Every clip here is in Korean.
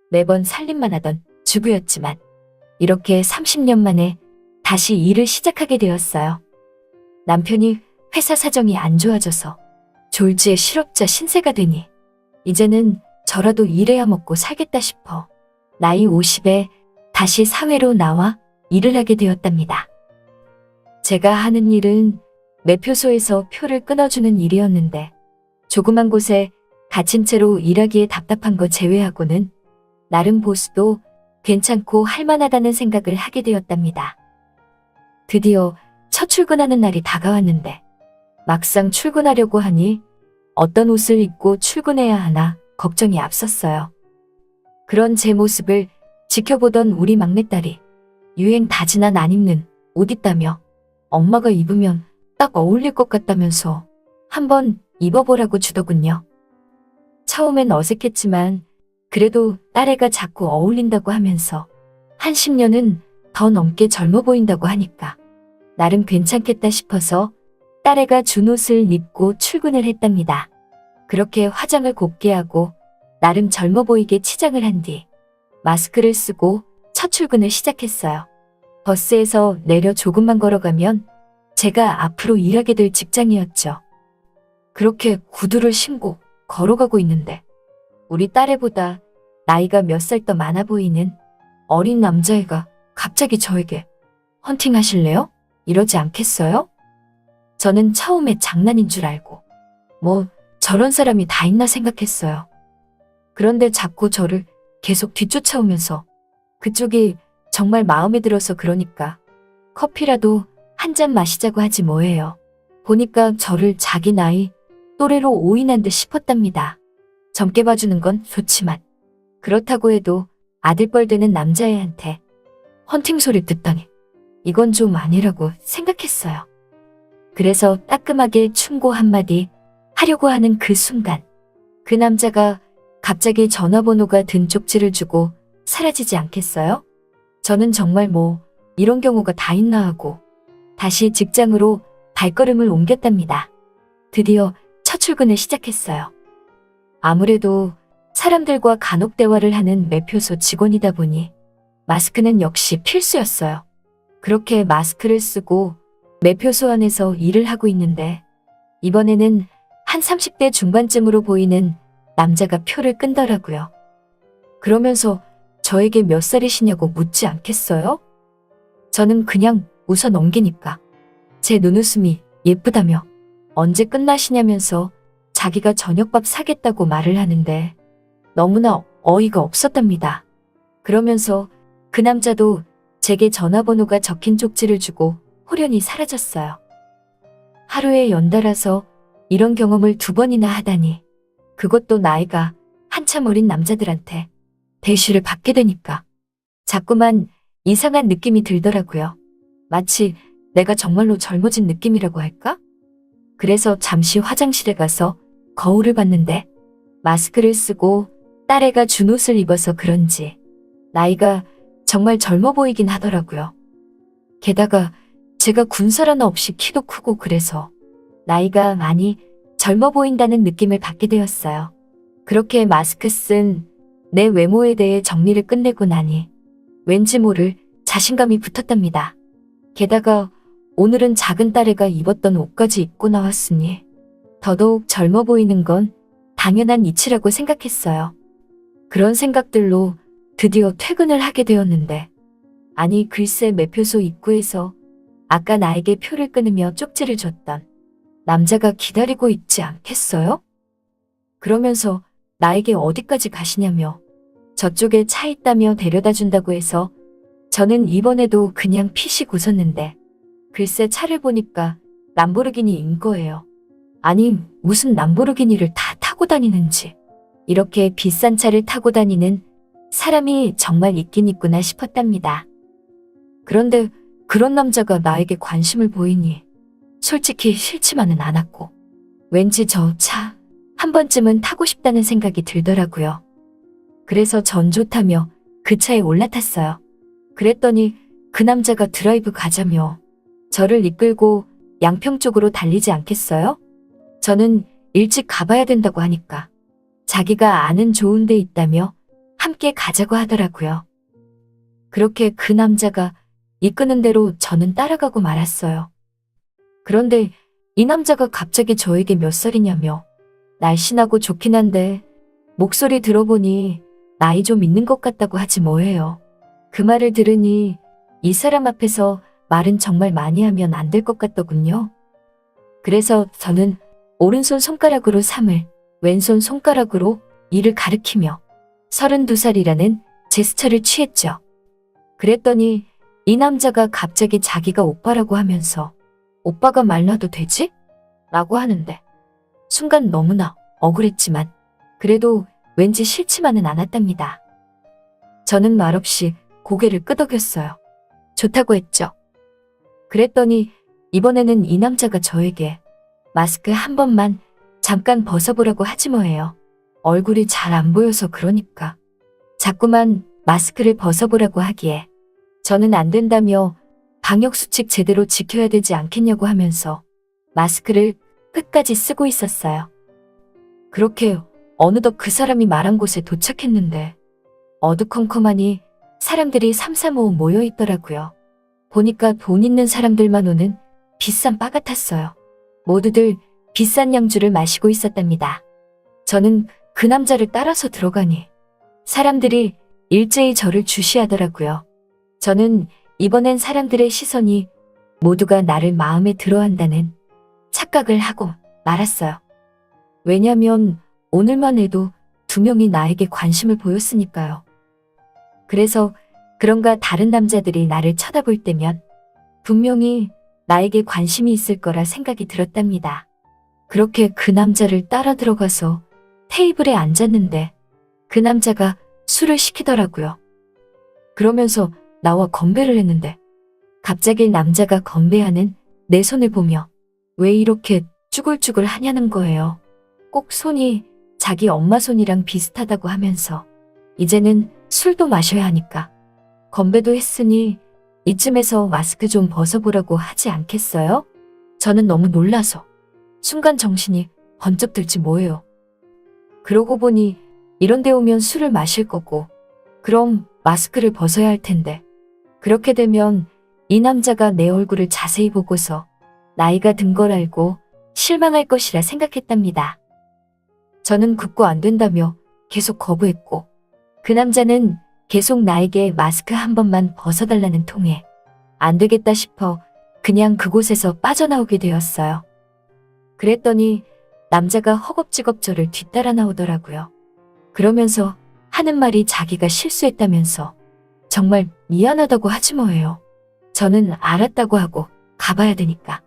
매번 살림만 하던 주부였지만 이렇게 30년 만에 다시 일을 시작하게 되었어요. 남편이 회사 사정이 안 좋아져서 졸지에 실업자 신세가 되니 이제는 저라도 일해야 먹고 살겠다 싶어 나이 50에 다시 사회로 나와 일을 하게 되었답니다. 제가 하는 일은 매표소에서 표를 끊어주는 일이었는데 조그만 곳에 갇힌 채로 일하기에 답답한 거 제외하고는 나름 보수도 괜찮고 할만하다는 생각을 하게 되었답니다. 드디어 첫 출근하는 날이 다가왔는데 막상 출근하려고 하니 어떤 옷을 입고 출근해야 하나 걱정이 앞섰어요. 그런 제 모습을 지켜보던 우리 막내딸이 유행 다 지난 안 입는 옷 있다며 엄마가 입으면 딱 어울릴 것 같다면서 한번 입어보라고 주더군요. 처음엔 어색했지만 그래도 딸애가 자꾸 어울린다고 하면서 한 10년은 더 넘게 젊어 보인다고 하니까 나름 괜찮겠다 싶어서 딸애가 준 옷을 입고 출근을 했답니다. 그렇게 화장을 곱게 하고 나름 젊어 보이게 치장을 한 뒤 마스크를 쓰고 첫 출근을 시작했어요. 버스에서 내려 조금만 걸어가면 제가 앞으로 일하게 될 직장이었죠. 그렇게 구두를 신고 걸어가고 있는데 우리 딸애보다 나이가 몇 살 더 많아 보이는 어린 남자애가 갑자기 저에게 헌팅하실래요? 이러지 않겠어요? 저는 처음에 장난인 줄 알고 뭐 저런 사람이 다 있나 생각했어요. 그런데 자꾸 저를 계속 뒤쫓아오면서 그쪽이 정말 마음에 들어서 그러니까 커피라도 한 잔 마시자고 하지 뭐예요. 보니까 저를 자기 나이 또래로 오인한 듯 싶었답니다. 젊게 봐주는 건 좋지만 그렇다고 해도 아들뻘 되는 남자애한테 헌팅 소리 듣다니 이건 좀 아니라고 생각했어요. 그래서 따끔하게 충고 한마디 하려고 하는 그 순간 그 남자가 갑자기 전화번호가 든 쪽지를 주고 사라지지 않겠어요? 저는 정말 뭐 이런 경우가 다 있나 하고 다시 직장으로 발걸음을 옮겼답니다. 드디어 첫 출근을 시작했어요. 아무래도 사람들과 간혹 대화를 하는 매표소 직원이다 보니 마스크는 역시 필수였어요. 그렇게 마스크를 쓰고 매표소 안에서 일을 하고 있는데 이번에는 한 30대 중반쯤으로 보이는 남자가 표를 끈더라고요. 그러면서 저에게 몇 살이시냐고 묻지 않겠어요? 저는 그냥 웃어 넘기니까 제 눈웃음이 예쁘다며 언제 끝나시냐면서 자기가 저녁밥 사겠다고 말을 하는데 너무나 어이가 없었답니다. 그러면서 그 남자도 제게 전화번호가 적힌 쪽지를 주고 호련히 사라졌어요. 하루에 연달아서 이런 경험을 2번이나 하다니 그것도 나이가 한참 어린 남자들한테 대시를 받게 되니까 자꾸만 이상한 느낌이 들더라고요. 마치 내가 정말로 젊어진 느낌이라고 할까? 그래서 잠시 화장실에 가서 거울을 봤는데 마스크를 쓰고 딸애가 준 옷을 입어서 그런지 나이가 정말 젊어 보이긴 하더라고요. 게다가 제가 군살 하나 없이 키도 크고 그래서 나이가 많이 젊어 보인다는 느낌을 받게 되었어요. 그렇게 마스크 쓴 내 외모에 대해 정리를 끝내고 나니 왠지 모를 자신감이 붙었답니다. 게다가 오늘은 작은 딸애가 입었던 옷까지 입고 나왔으니 더더욱 젊어 보이는 건 당연한 이치라고 생각했어요. 그런 생각들로 드디어 퇴근을 하게 되었는데 아니 글쎄 매표소 입구에서 아까 나에게 표를 끊으며 쪽지를 줬던 남자가 기다리고 있지 않겠어요? 그러면서 나에게 어디까지 가시냐며 저쪽에 차 있다며 데려다 준다고 해서 저는 이번에도 그냥 피식 웃었는데 글쎄 차를 보니까 람보르기니인 거예요. 아니 무슨 람보르기니를 다 타고 다니는지 이렇게 비싼 차를 타고 다니는 사람이 정말 있긴 있구나 싶었답니다. 그런데 그런 남자가 나에게 관심을 보이니 솔직히 싫지만은 않았고 왠지 저 차 한 번쯤은 타고 싶다는 생각이 들더라고요. 그래서 전 좋다며 그 차에 올라탔어요. 그랬더니 그 남자가 드라이브 가자며 저를 이끌고 양평 쪽으로 달리지 않겠어요? 저는 일찍 가봐야 된다고 하니까 자기가 아는 좋은 데 있다며 함께 가자고 하더라고요. 그렇게 그 남자가 이끄는 대로 저는 따라가고 말았어요. 그런데 이 남자가 갑자기 저에게 몇 살이냐며 날씬하고 좋긴 한데 목소리 들어보니 나이 좀 있는 것 같다고 하지 뭐예요. 그 말을 들으니 이 사람 앞에서 말은 정말 많이 하면 안 될 것 같더군요. 그래서 저는 오른손 손가락으로 3을, 왼손 손가락으로 2를 가리키며 32살이라는 제스처를 취했죠. 그랬더니 이 남자가 갑자기 자기가 오빠라고 하면서 오빠가 말라도 되지? 라고 하는데 순간 너무나 억울했지만 그래도 왠지 싫지만은 않았답니다. 저는 말없이 고개를 끄덕였어요. 좋다고 했죠. 그랬더니 이번에는 이 남자가 저에게 마스크 한 번만 잠깐 벗어보라고 하지 뭐예요. 얼굴이 잘 안 보여서 그러니까. 자꾸만 마스크를 벗어보라고 하기에 저는 안 된다며 방역수칙 제대로 지켜야 되지 않겠냐고 하면서 마스크를 끝까지 쓰고 있었어요. 그렇게 어느덧 그 사람이 말한 곳에 도착했는데 어두컴컴하니 사람들이 삼삼오오 모여 있더라고요. 보니까 돈 있는 사람들만 오는 비싼 바 같았어요. 모두들 비싼 양주를 마시고 있었답니다. 저는 그 남자를 따라서 들어가니 사람들이 일제히 저를 주시하더라고요. 저는 이번엔 사람들의 시선이 모두가 나를 마음에 들어한다는 착각을 하고 말았어요. 왜냐면 오늘만 해도 2명이 나에게 관심을 보였으니까요. 그래서 그런가 다른 남자들이 나를 쳐다볼 때면 분명히 나에게 관심이 있을 거라 생각이 들었답니다. 그렇게 그 남자를 따라 들어가서 테이블에 앉았는데 그 남자가 술을 시키더라고요. 그러면서 나와 건배를 했는데 갑자기 남자가 건배하는 내 손을 보며 왜 이렇게 쭈글쭈글 하냐는 거예요. 꼭 손이 자기 엄마 손이랑 비슷하다고 하면서 이제는 술도 마셔야 하니까 건배도 했으니 이쯤에서 마스크 좀 벗어보라고 하지 않겠어요? 저는 너무 놀라서 순간 정신이 번쩍 들지 뭐예요. 그러고 보니 이런 데 오면 술을 마실 거고 그럼 마스크를 벗어야 할 텐데 그렇게 되면 이 남자가 내 얼굴을 자세히 보고서 나이가 든 걸 알고 실망할 것이라 생각했답니다. 저는 굳고 안 된다며 계속 거부했고 그 남자는 계속 나에게 마스크 한 번만 벗어달라는 통에 안 되겠다 싶어 그냥 그곳에서 빠져나오게 되었어요. 그랬더니 남자가 허겁지겁 저를 뒤따라 나오더라고요. 그러면서 하는 말이 자기가 실수했다면서 정말 미안하다고 하지 뭐예요. 저는 알았다고 하고 가봐야 되니까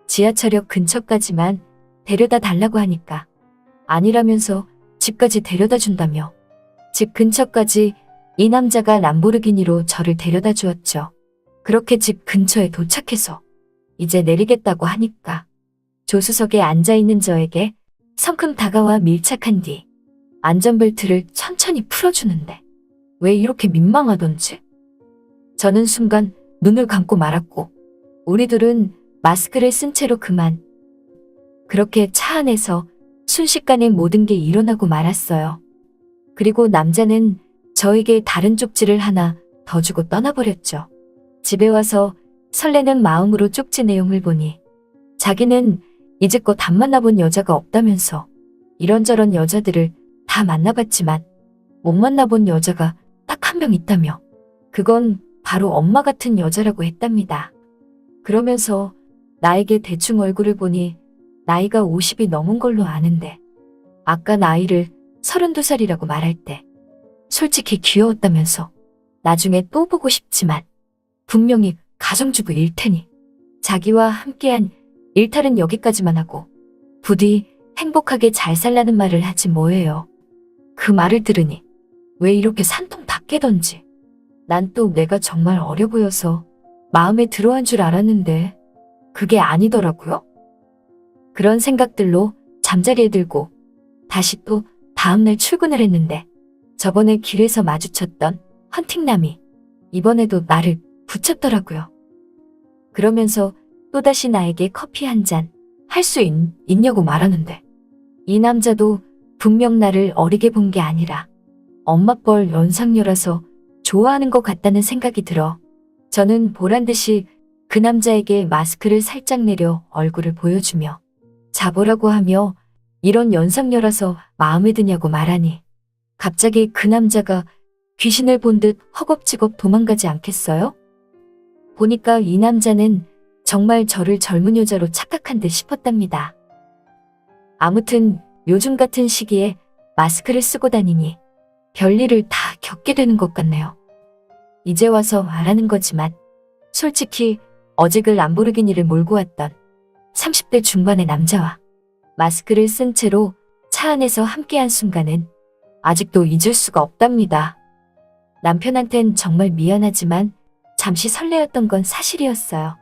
지하철역 근처까지만 데려다 달라고 하니까 아니라면서 집까지 데려다 준다며 집 근처까지 이 남자가 람보르기니로 저를 데려다 주었죠. 그렇게 집 근처에 도착해서 이제 내리겠다고 하니까 조수석에 앉아있는 저에게 성큼 다가와 밀착한 뒤 안전벨트를 천천히 풀어주는데 왜 이렇게 민망하던지 저는 순간 눈을 감고 말았고 우리들은 마스크를 쓴 채로 그만 그렇게 차 안에서 순식간에 모든 게 일어나고 말았어요. 그리고 남자는 저에게 다른 쪽지를 하나 더 주고 떠나버렸죠. 집에 와서 설레는 마음으로 쪽지 내용을 보니 자기는 이제껏 안 만나본 여자가 없다면서 이런저런 여자들을 다 만나봤지만 못 만나본 여자가 딱 한 명 있다며 그건 바로 엄마 같은 여자라고 했답니다. 그러면서 나에게 대충 얼굴을 보니 나이가 50이 넘은 걸로 아는데 아까 나이를 32살이라고 말할 때 솔직히 귀여웠다면서 나중에 또 보고 싶지만 분명히 가정주부일 테니 자기와 함께한 일탈은 여기까지만 하고 부디 행복하게 잘 살라는 말을 하지 뭐예요. 그 말을 들으니 왜 이렇게 산통 다 깨던지 난 또 내가 정말 어려 보여서 마음에 들어한 줄 알았는데 그게 아니더라고요. 그런 생각들로 잠자리에 들고 다시 또 다음날 출근을 했는데 저번에 길에서 마주쳤던 헌팅남이 이번에도 나를 붙였더라고요. 그러면서 또다시 나에게 커피 한 잔 할 수 있냐고 말하는데 이 남자도 분명 나를 어리게 본 게 아니라 엄마 뻘 연상녀라서 좋아하는 것 같다는 생각이 들어 저는 보란 듯이 그 남자에게 마스크를 살짝 내려 얼굴을 보여주며 자보라고 하며 이런 연상녀라서 마음에 드냐고 말하니 갑자기 그 남자가 귀신을 본 듯 허겁지겁 도망가지 않겠어요? 보니까 이 남자는 정말 저를 젊은 여자로 착각한 듯 싶었답니다. 아무튼 요즘 같은 시기에 마스크를 쓰고 다니니 별일을 다 겪게 되는 것 같네요. 이제 와서 말하는 거지만 솔직히 어제 그 람보르기니를 몰고 왔던 30대 중반의 남자와 마스크를 쓴 채로 차 안에서 함께한 순간은 아직도 잊을 수가 없답니다. 남편한텐 정말 미안하지만 잠시 설레었던 건 사실이었어요.